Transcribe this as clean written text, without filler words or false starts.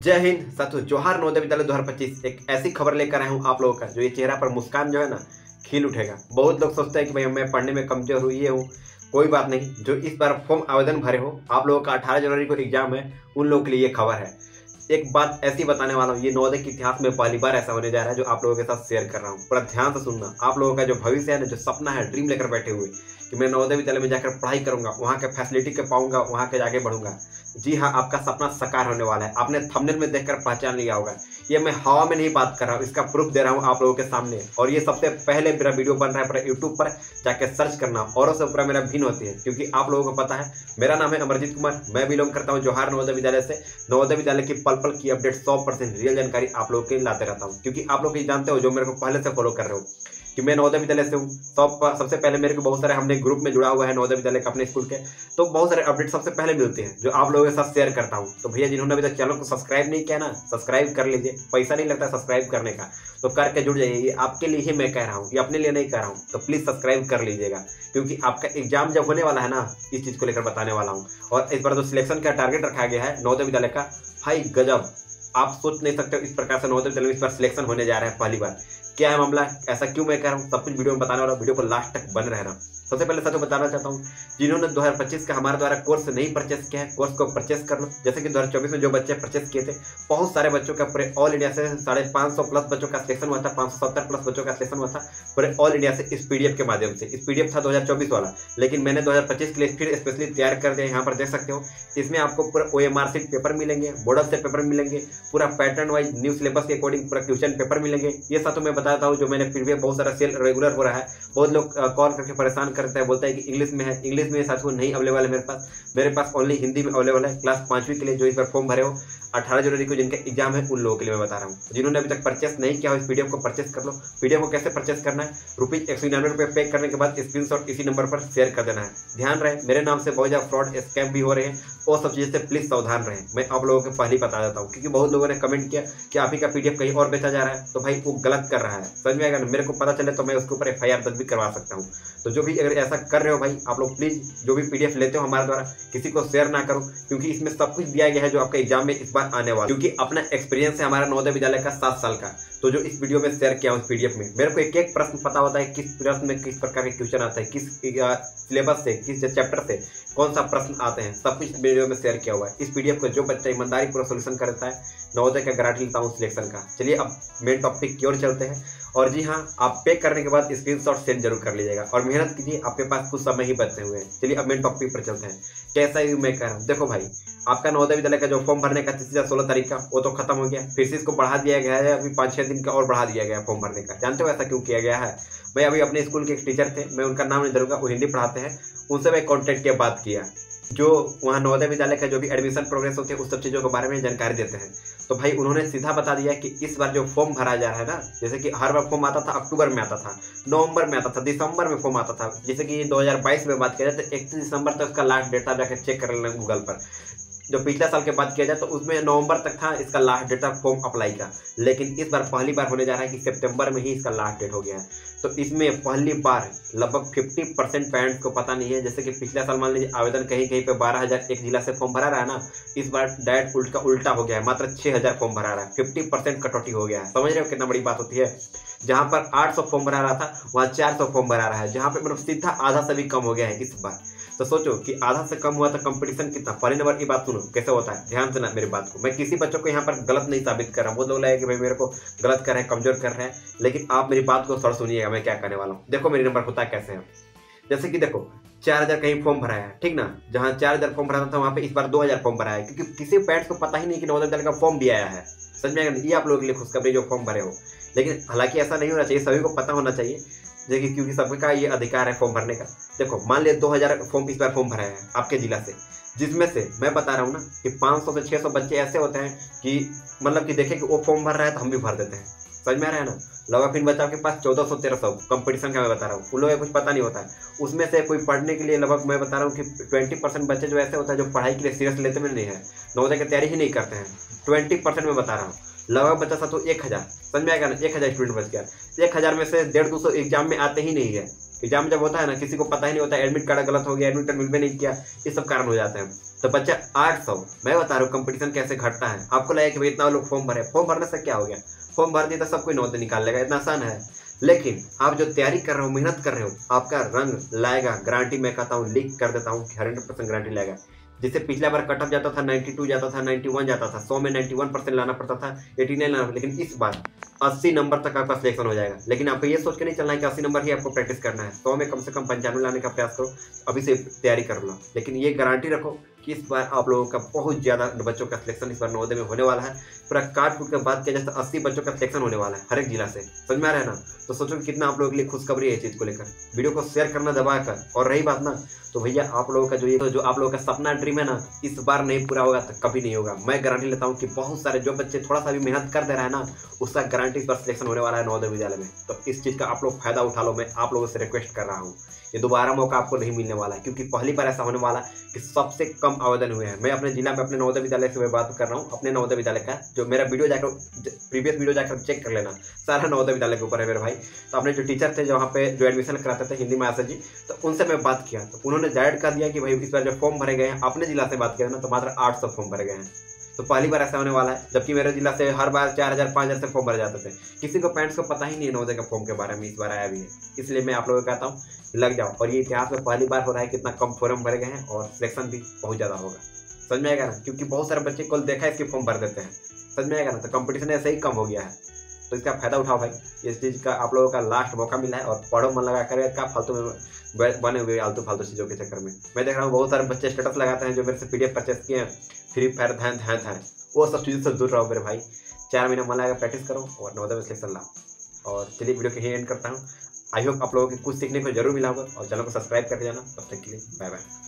जय हिंद साथियों, जोहार नवोदय विद्यालय 2025 एक ऐसी खबर लेकर आया हूँ आप लोगों का जो ये चेहरा पर मुस्कान जो है ना खिल उठेगा। बहुत लोग सोचते हैं कि भाई मैं पढ़ने में कमजोर हूँ, ये हूँ। कोई बात नहीं, जो इस बार फॉर्म आवेदन भरे हो आप लोगों का 18 जनवरी को एग्जाम है, उन लोगों के लिए ये खबर है। एक बात ऐसी बताने वाला हूँ, ये नवोदय के इतिहास में पहली बार ऐसा होने जा रहा है जो आप लोगों के साथ शेयर कर रहा हूँ। पूरा ध्यान से सुनना। आप लोगों का जो भविष्य है ना, जो सपना है, ड्रीम लेकर बैठे हुए कि मैं नवोदय विद्यालय में जाकर पढ़ाई करूंगा, वहाँ के फैसिलिटी के पाऊंगा, वहाँ के आगे बढ़ूंगा। जी हाँ, आपका सपना साकार होने वाला है। आपने थंबनेल में देखकर पहचान लिया होगा। ये मैं हवा में नहीं बात कर रहा हूँ, इसका प्रूफ दे रहा हूँ आप लोगों के सामने। और ये सबसे पहले मेरा वीडियो बन रहा है पूरा यूट्यूब पर, जाके सर्च करना। औरों से पूरा मेरा भिन्न होती है, क्योंकि आप लोगों को पता है मेरा नाम है अमरजीत कुमार। मैं बिलोंग करता हूँ जोहार नवोदय विद्यालय से। नवोदय विद्यालय की पल पल की अपडेट 100% रियल जानकारी आप लोगों के लाते रहता हूँ, क्योंकि आप लोग जानते हो जो मेरे को पहले से फॉलो कर रहे हो कि मैं नवोदय विद्यालय से हूँ। सबसे पहले मेरे को बहुत सारे हमने ग्रुप में जुड़ा हुआ है नवोदय विद्यालय का अपने स्कूल के, तो बहुत सारे अपडेट सबसे पहले मिलते हैं जो आप लोगों के साथ शेयर करता हूँ। तो भैया जिन्होंने अभी तक चैनल को सब्सक्राइब नहीं किया ना, सब्सक्राइब कर लीजिए। पैसा नहीं लगता सब्सक्राइब करने का, तो करके जुड़ जाइए। ये आपके लिए ही मैं कह रहा हूँ, ये अपने लिए नहीं कह रहा हूँ। तो प्लीज सब्सक्राइब कर लीजिएगा, क्योंकि आपका एग्जाम जब होने वाला है ना, इस चीज को लेकर बताने वाला हूँ। और इस बार जो सिलेक्शन का टारगेट रखा गया है नवोदय विद्यालय का, भाई गजब। आप सोच नहीं सकते हो इस प्रकार से नवोदय विद्यालय में इस बार सिलेक्शन होने जा रहा है पहली बार। क्या है मामला, ऐसा क्यों मैं कह रहा हूँ, सब कुछ वीडियो में बताने वाला हूँ। वीडियो को लास्ट तक बन रहना। सबसे पहले साथियों बताना चाहता हूँ, जिन्होंने 2025 का हमारे द्वारा कोर्स नहीं परचेस किया है, कोर्स को परचेस कर लो। जैसे कि 2024 में जो बच्चे परचेस किए थे, बहुत सारे बच्चों का पूरे ऑल इंडिया से 550 प्लस बच्चों का सिलेक्शन हुआ था, 570 प्लस बच्चों का सिलेक्शन हुआ था पूरे ऑल इंडिया से इस पीडीएफ के माध्यम से। इस पीडीएफ था 2024 वाला, लेकिन मैंने 2025 के लिए फिर स्पेशली तैयार कर दिया। यहाँ पर देख सकते हो, इसमें आपको पूरा OMR शीट पेपर मिलेंगे, मॉडल सेट पेपर मिलेंगे, पूरा पैटर्न वाइज न्यू सिलेबस के अकॉर्डिंग पूरा क्वेश्चन पेपर मिलेंगे। ये साथों मैं बताता हूँ, जो मैंने फिर भी बहुत सारा सेल रेगुलर हो रहा है। बहुत लोग कॉल करके परेशान करते हैं, बोलते हैं कि इंग्लिश में है। इंग्लिश में साथियों नहीं अवेलेबल है मेरे पास ओनली हिंदी में अवेलेबल है। क्लास 5वीं के लिए जो इस बार फॉर्म भरे हो 18 जनवरी को जिनका एग्जाम है, उन लोगों के लिए मैं बता रहा हूँ। जिन्होंने अभी तक परचेस नहीं किया हो, इस पीडीएफ को परचेस कर लो। पीडीएफ को कैसे परचेस करना है, ₹199 पे करने के बाद स्क्रीनशॉट इसी नंबर पर शेयर कर देना है। ध्यान रहे, मेरे नाम से बहुत ज्यादा फ्रॉड स्कैम भी हो रहे हैं, वो सब चीज़ से प्लीज सावधान रहे। मैं आप लोगों को पहले ही बता देता हूँ, क्योंकि बहुत लोगों ने कमेंट किया कि आप ही का पीडीएफ कहीं और बेचा जा रहा है, तो भाई वो गलत कर रहा है। समझ में आएगा ना, मेरे को पता चले तो मैं उसके ऊपर FIR दर्ज भी करवा सकता हूँ। तो जो भी अगर ऐसा कर रहे हो भाई, आप लोग प्लीज जो भी पीडीएफ लेते हो हमारे द्वारा, किसी को शेयर ना करो, क्योंकि इसमें सब कुछ दिया गया है जो आपका एग्जाम में इस बार आने वाला। क्योंकि अपना एक्सपीरियंस है हमारा नवोदय विद्यालय का 7 साल का, तो जो इस वीडियो में शेयर किया उस पीडीएफ में मेरे को एक एक प्रश्न पता होता है, किस प्रश्न में किस प्रकार के क्वेश्चन आता है, किस सिलेबस से, किस चैप्टर से कौन सा प्रश्न आते हैं, सब कुछ वीडियो में शेयर किया हुआ है। इस पीडीएफ को जो बच्चा ईमानदारी पूरा सोल्यूशन करता है, नवोदय का गारंटी लेता हूँ सिलेक्शन का। चलिए अब मेन टॉपिक की ओर चलते हैं। और जी हाँ, आप पे करने के बाद स्क्रीनशॉट सेंड जरूर कर लीजिएगा और मेहनत कीजिए, आपके पास कुछ समय ही बचे हुए हैं। चलिए अब मेन टॉपिक पर चलते हैं। कैसा ही मैं कह रहा हूँ, देखो भाई, आपका नवोदय विद्यालय का जो फॉर्म भरने का तिथि था 16 तारीख का, वो तो खत्म हो गया। फिर से इसको बढ़ा दिया गया है, अभी 5-6 दिन का और बढ़ा दिया गया फॉर्म भरने का। जानते हो ऐसा क्यों किया गया है? मैं अभी अपने स्कूल के एक टीचर थे, मैं उनका नाम नहीं धरूंगा, वो हिंदी पढ़ाते हैं, उनसे मैं कॉन्टेक्ट किया, बात किया, जो वहाँ नवोदय विद्यालय का जो भी एडमिशन प्रोग्रेस होते हैं उस सब चीज़ों के बारे में जानकारी देते हैं। तो भाई उन्होंने सीधा बता दिया कि इस बार जो फॉर्म भरा जा रहा है ना, जैसे कि हर बार फॉर्म आता था अक्टूबर में आता था, नवंबर में आता था, दिसंबर में फॉर्म आता था। जैसे कि 2022 में बात किया जाए तो 31 दिसंबर तक उसका लास्ट डेट था, जाकर चेक कर लेना गूगल पर। जो पिछले साल के बात किया जाए तो उसमें नवंबर तक था इसका लास्ट डेट था फॉर्म अप्लाई का, लेकिन इस बार पहली बार होने जा रहा है कि सितंबर में ही इसका लास्ट डेट हो गया है। तो इसमें पहली बार लगभग 50% पेरेंट्स को पता नहीं है। जैसे कि पिछले साल मान लीजिए आवेदन कहीं कहीं पे 12,000 एक जिला से फॉर्म भरा रहा है ना, इस बार डायरेक्ट उल्टा हो गया है, मात्र 6,000 फॉर्म भरा रहा है। 50% कटौती हो गया है। समझ रहे हो कितना बड़ी बात होती है? जहाँ पर 800 फॉर्म भरा रहा था, वहाँ 400 फॉर्म भरा रहा है, जहाँ पे मतलब सीधा आधा से भी कम हो गया है इस बार। तो सोचो कि आधा से कम हुआ तो कंपटीशन कितना। पहले नंबर की बात सुनो कैसे होता है, ध्यान से ना मेरी बात को। मैं किसी बच्चों को यहाँ पर गलत नहीं साबित कर रहा हूँ, वो लोग लगे कि भाई मेरे को गलत कर रहे हैं, कमजोर कर रहे हैं, लेकिन आप मेरी बात को थोड़ा सुनिएगा मैं क्या करने वाला हूँ। देखो मेरी नंबर होता है कैसे है, जैसे कि देखो 4,000 कहीं फॉर्म भरा है, ठीक ना, जहाँ 4,000 फॉर्म भरा था वहाँ पे इस बार 2,000 फॉर्म भरा है, क्योंकि किसी पेरेंट्स को पता ही नहीं कि नवोदय विद्यालय का फॉर्म भी आया है। समझ में आएगा? ये आप लोगों के लिए खुशखबरी जो फॉर्म भरे हो, लेकिन हालांकि ऐसा नहीं होना चाहिए, सभी को पता होना चाहिए, देखिए, क्योंकि सबका ये अधिकार है फॉर्म भरने का। देखो मान लिया 2,000 फॉर्म इस बार फॉर्म भरा है आपके जिला से, जिसमें से मैं बता रहा हूँ ना कि 500 से 600 बच्चे ऐसे होते हैं कि मतलब कि देखें कि वो फॉर्म भर रहा है तो हम भी भर देते हैं। समझ में आ रहा है ना? लगभग फिर बच्चा के पास 1400-1300 कंपटीशन का मैं बता रहा हूँ, उन लोगों को कुछ पता नहीं होता है। उसमें से कोई पढ़ने के लिए लगभग मैं बता रहा हूँ कि 20% बच्चे जो ऐसे होता है जो पढ़ाई के लिए सीरियस लेते में नहीं है, नवोदय की तैयारी ही नहीं करते हैं। 20% में बता रहा हूँ, लगभग बच्चा था तो 1,000। समझ में आएगा ना? 1,000 स्टूडेंट बच गया, 1,000 में से 150-200 एग्जाम में आते ही नहीं है। एग्जाम जब होता है ना, किसी को पता ही नहीं होता, एडमिट कार्ड गलत हो गया, एडमिट कार्ड मिल भी नहीं किया, ये सब कारण हो जाते हैं। तो बच्चा 800, मैं बता रहा हूँ कंपटीशन कैसे घटता है। आपको लगेगा कि भाई इतना लोग फॉर्म भरे, फॉर्म भरने से क्या हो गया, फॉर्म भर दिया तो सब कोई नौकरी निकाल लेगा, इतना आसान है। लेकिन आप जो तैयारी कर रहे हो, मेहनत कर रहे हो, आपका रंग लाएगा, गारंटी मैं कहता हूँ, लीक कर देता हूँ 100% गारंटी लाएगा। जिससे पिछला बार कट ऑफ जाता था 92 जाता था, 91 जाता था, 100 में 91% लाना पड़ता था, 89 लाना, लेकिन इस बार 80 नंबर तक आपका सिलेक्शन हो जाएगा। लेकिन आपको ये सोच के नहीं चलना है कि 80 नंबर ही आपको प्रैक्टिस करना है, 100 में कम से कम 95 लाने का प्रयास करो, अभी से तैयारी कर लो। लेकिन ये गारंटी रखो कि इस बार आप लोगों का बहुत ज़्यादा बच्चों का सिलेक्शन इस बार नवोदय में होने वाला है। पूरा काट कूट के बात किया जाए तो 80 बच्चों का सिलेक्शन होने वाला है हर एक जिला से, समझ में आ रहा है ना। तो सोचो कितना आप लोगों के लिए खुशखबरी है इस चीज़ को लेकर। वीडियो को शेयर करना दबा कर। और रही बात ना, तो भैया आप लोगों का जो आप लोगों का सपना ड्रीम है ना, इस बार नहीं पूरा होगा तो कभी नहीं होगा। मैं गारंटी लेता हूँ कि बहुत सारे जो बच्चे थोड़ा सा भी मेहनत कर दे रहा है ना, उसका गारंटी इस बार सिलेक्शन होने वाला है नवोदय विद्यालय में। तो इस चीज़ का आप लोग फायदा उठा लो, मैं आप लोगों से रिक्वेस्ट कर रहा हूँ। ये दोबारा मौका आपको नहीं मिलने वाला है, क्योंकि पहली बार ऐसा होने वाला है कि सबसे कम आवेदन हुए हैं। मैं अपने जिला में अपने नवोदय विद्यालय से मैं बात कर रहा हूँ, अपने नवोदय विद्यालय का जो मेरा वीडियो जाकर प्रीवियस वीडियो जाकर चेक कर लेना, सारा नवोदय विद्यालय के ऊपर है मेरे भाई। तो अपने जो टीचर थे जो वहाँ पे जो एडमिशन कराते थे हिंदी में जी, तो उनसे मैं बात किया तो उन्होंने डायरेक्ट कर दिया कि भाई इस बार जो फॉर्म भरे गए हैं, अपने जिला से बात किया ना तो मात्र 800 फॉर्म भरे गए हैं। तो पहली बार ऐसा होने वाला है, जबकि मेरे जिला से हर बार 4000 5000 से फॉर्म भरे जाते थे। किसी को पेरेंट्स को पता ही नहीं है नवोदय का फॉर्म के बारे में, इस बार आया भी है। इसलिए मैं आप लोगों को कहता हूँ लग जाओ। और ये इतिहास में पहली बार हो रहा है कितना कम फॉर्म भरे गए हैं, और सिलेक्शन भी बहुत ज़्यादा होगा, समझ में आएगा ना। क्योंकि बहुत सारे बच्चे कल देखा है इसके फॉर्म भर देते हैं, समझ में आएगा ना। तो कंपटीशन ऐसे ही कम हो गया है, तो इसका फायदा उठाओ भाई। इस चीज़ का आप लोगों का लास्ट मौका मिला है, और पढ़ो मन लगा कर, क्या फालतू में बने हुए आलतू फालतू चीज़ों के चक्कर में। मैं देख रहा हूँ बहुत सारे बच्चे स्टेटस लगाते हैं जो मेरे से PDF परचेस किए हैं, फ्री फायर ध्यान, वो सब चीज़ों से दूर रहो मेरे भाई। 4 महीना मन लगा प्रैक्टिस करो और नवोदय में सिलेक्शन लाओ। और चलिए वीडियो के ही एंड करता हूँ। आई होप आप लोगों को कुछ सीखने को जरूर मिला होगा, और चैनल को सब्सक्राइब करके जाना। तब तक के लिए बाय बाय।